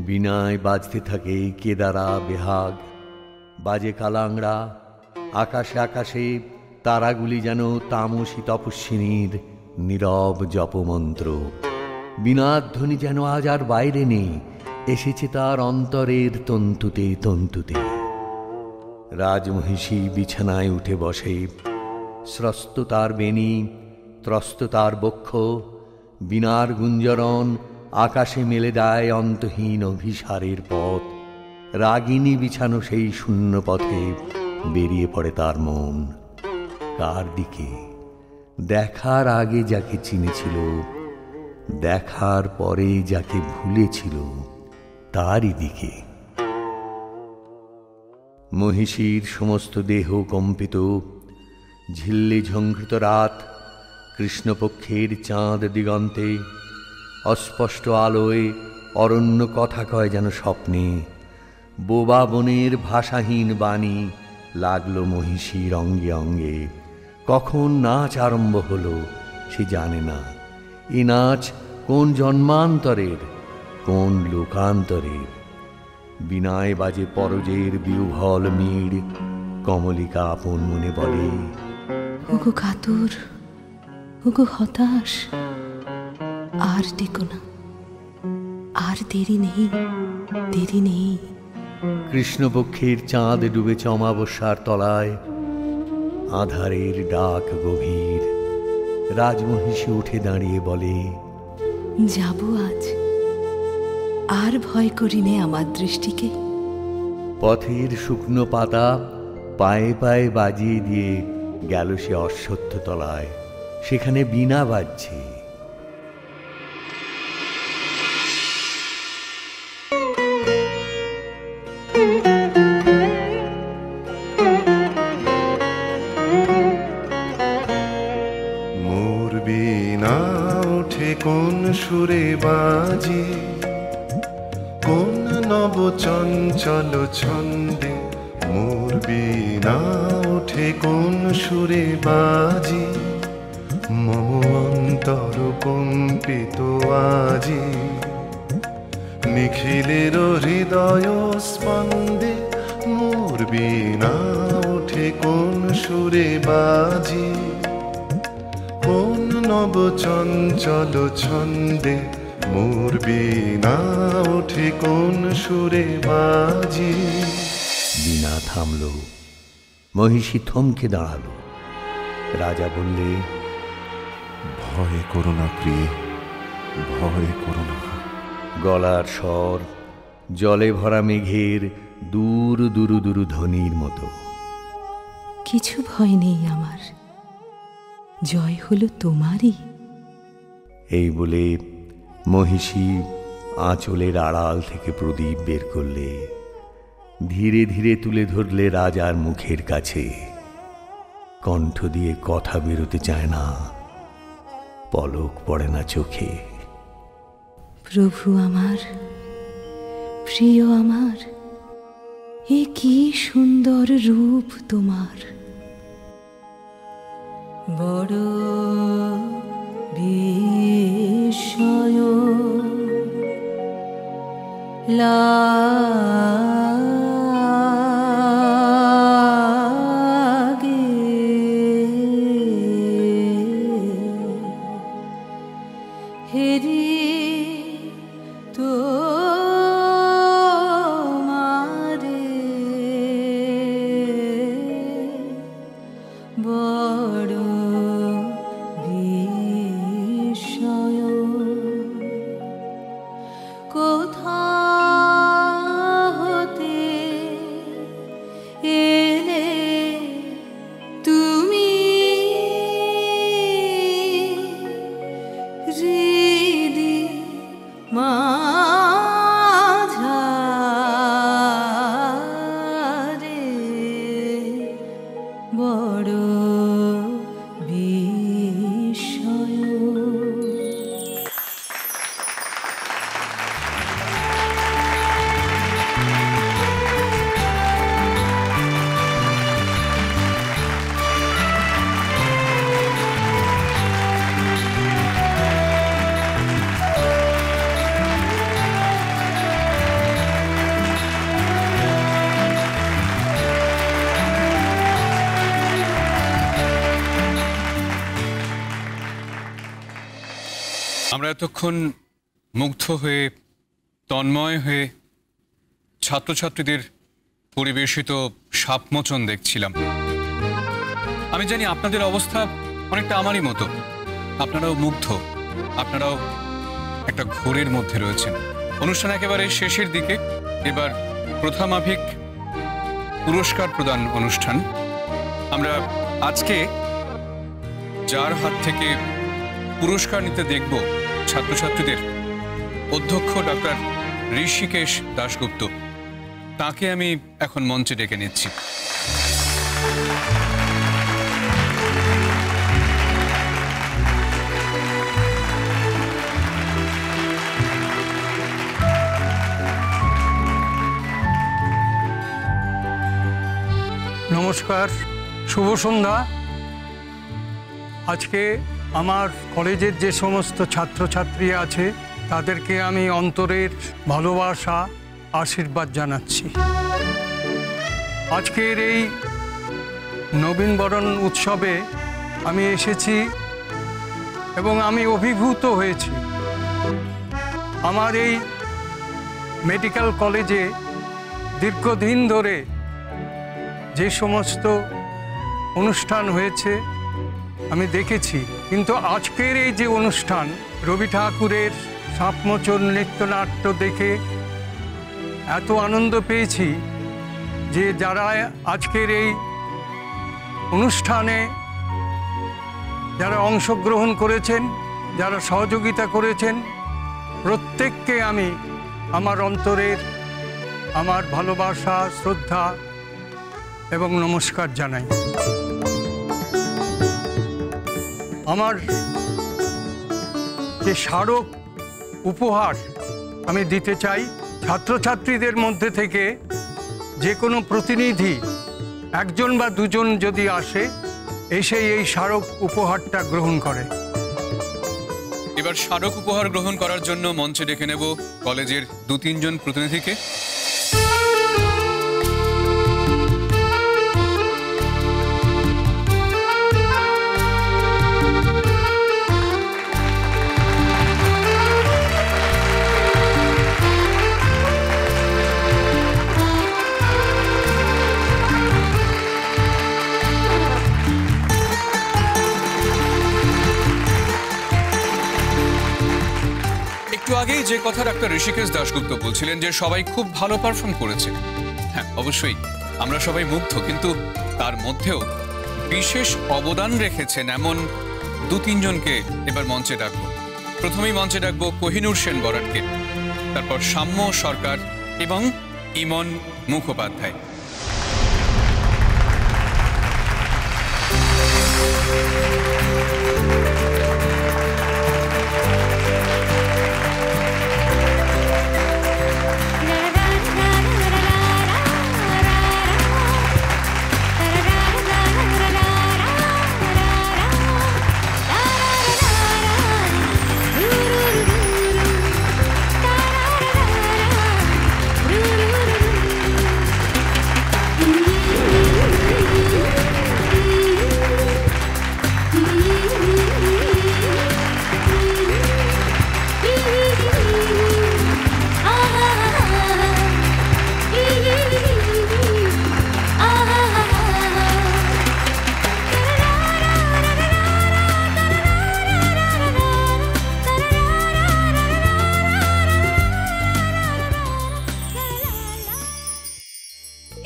বীণায় বাজতে থাকে কেদারা বেহাগ, বাজে কালাংড়া। আকাশে আকাশে তারাগুলি যেন তামসী তপস্বিনীর নীরব জপমন্ত্র। বীণাধ্বনি যেন আজ আর বাইরে নেই, এসেছে তার অন্তরের তন্তুতে তন্তুতে। রাজমহিষী বিছানায় উঠে বসে, স্রস্ত তার বেণী, ত্রস্ত তার বক্ষ। বীণার গুঞ্জরণ আকাশে মেলে দেয় অন্তহীন অভিসারের পথ। রাগিনী বিছানো সেই শূন্য পথে বেরিয়ে পড়ে তার মন। কার দিকে? দেখার আগে যাকে চিনেছিল, দেখার পরে যাকে ভুলেছিল, তারই দিকে। মহিষীর সমস্ত দেহ কম্পিত। ঝিল্লি ঝঙ্কৃত রাত, কৃষ্ণপক্ষের চাঁদ দিগন্তে। অস্পষ্ট আলোয় অরণ্য কথা কয় যেন স্বপ্নে। বোবা বনের ভাষাহীন বাণী লাগলো মহিষীর অঙ্গে অঙ্গে। কখন নাচ আরম্ভ হলো সে জানে না। এ নাচ কোন জন্মান্তরের, কোন লোকান্তরের। বীণায় বাজে পরজের বিহ্বল মিড়। কমলিকা আপন মনে বলে, ওগো কাতর, ওগো হতাশ, আর ডেকো না, আর দেরি নেই, দেরি নেই। কৃষ্ণপক্ষের চাঁদ ডুবেছে অমাবস্যার তলায়। আধারের ডাক গভীর। রাজমহিষী উঠে দাঁড়িয়ে বলে, যাব আজ, আর ভয় করি নে আমার দৃষ্টিকে। পথের শুকনো পাতা পায়ে পায়ে বাজিয়ে দিয়ে গেল সে অশ্বত্থ তলায়। সেখানে বীণা বাজছে। মোর বীণা ওঠে কোন সুরে বাজে, কোন নব চঞ্চল ছন্দে। মোর বীণা ওঠে কোন সুরে বাজে, মম অন্তর কম্পিত আজি। নিখিলের হৃদয় স্পন্দে মোর বীণা ওঠে কোন সুরে বাজে, কোন নব চঞ্চল ছন্দে। মোর বীণা ওঠে কোন সুরে বাজে। বীণা থামল। মহিষী থমকে দাঁড়ালো। রাজা বললে, ভয় করো না প্রিয়ে, ভয় করো না। গলার স্বর জলে ভরা মেঘের দূর দুরু দুরু ধ্বনির মতো। কিছু ভয় নেই আমার, জয় হলো তোমারই। এই বলে মহিষী আঁচলের আড়াল থেকে প্রদীপ বের করলে। ধীরে ধীরে তুলে ধরলে রাজার মুখের কাছে। কণ্ঠ দিয়ে কথা বেরোতে চায় না, পলক পড়ে না চোখে। প্রভু আমার, প্রিয় আমার, এ কি সুন্দর রূপ তোমার। বড় বিস্ময় লাগে, হেরি তোমারে বড় বিস্ময়। কোথা হতে এলে তুমি, হৃদি মাঝারে বড় বিস্ময়। আমরা এতক্ষণ মুগ্ধ হয়ে তন্ময় হয়ে ছাত্রছাত্রীদের পরিবেশিত সাপমোচন দেখছিলাম। আমি জানি আপনাদের অবস্থা অনেকটা আমারই মতো, আপনারাও মুগ্ধ, আপনারাও একটা ঘোরের মধ্যে রয়েছেন। অনুষ্ঠান একেবারে শেষের দিকে, এবার প্রথামাফিক পুরস্কার প্রদান অনুষ্ঠান। আমরা আজকে যার হাত থেকে পুরস্কার নিতে দেখব ছাত্রছাত্রীদের, অধ্যক্ষ ডক্টর ঋষিকেশ দাশগুপ্ত, তাকে আমি এখন মঞ্চে ডেকে নিচ্ছি। নমস্কার, শুভ সন্ধ্যা। আজকে আমার কলেজের যে সমস্ত ছাত্রছাত্রী আছে তাদেরকে আমি অন্তরের ভালোবাসা আশীর্বাদ জানাচ্ছি। আজকের এই নবীনবরণ উৎসবে আমি এসেছি এবং আমি অভিভূত হয়েছি। আমার এই মেডিকেল কলেজে দীর্ঘদিন ধরে যে সমস্ত অনুষ্ঠান হয়েছে আমি দেখেছি, কিন্তু আজকের এই যে অনুষ্ঠান, রবি ঠাকুরের সাপমোচন নৃত্যনাট্য দেখে এত আনন্দ পেয়েছি যে যারা আজকের এই অনুষ্ঠানে যারা অংশগ্রহণ করেছেন, যারা সহযোগিতা করেছেন, প্রত্যেককে আমি আমার অন্তরের আমার ভালোবাসা, শ্রদ্ধা এবং নমস্কার জানাই। আমার যে স্মারক উপহার আমি দিতে চাই, ছাত্রছাত্রীদের মধ্যে থেকে যে কোনো প্রতিনিধি একজন বা দুজন যদি আসে, এসে এই স্মারক উপহারটা গ্রহণ করে। এবার স্মারক উপহার গ্রহণ করার জন্য মঞ্চে ডেকে নেব কলেজের 2-3 জন প্রতিনিধিকে। আগেই যে কথা ডাক্তার ঋষিকেশ দাশগুপ্ত বলছিলেন যে সবাই খুব ভালো পারফর্ম করেছে, হ্যাঁ অবশ্যই আমরা সবাই মুগ্ধ, কিন্তু তার মধ্যেও বিশেষ অবদান রেখেছেন এমন 2-3 জনকে এবার মঞ্চে ডাকবো। প্রথমেই মঞ্চে ডাকবো কোহিনূর সেন বরাটকে, তারপর সাম্য সরকার এবং ইমন মুখোপাধ্যায়।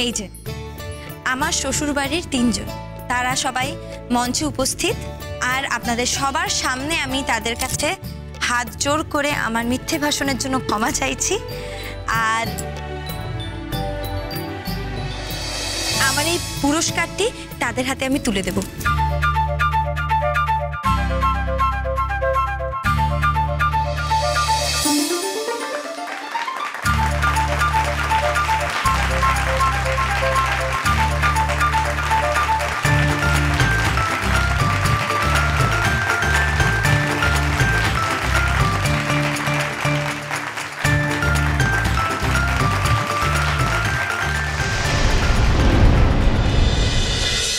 এই যে আমার শ্বশুরবাড়ির 3 জন, তারা সবাই মঞ্চে উপস্থিত, আর আপনাদের সবার সামনে আমি তাদের কাছে হাত জোর করে আমার মিথ্যে ভাষণের জন্য ক্ষমা চাইছি। আর আমার এই পুরস্কারটি তাদের হাতে আমি তুলে দেব।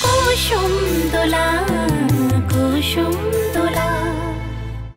কুসুম দোলা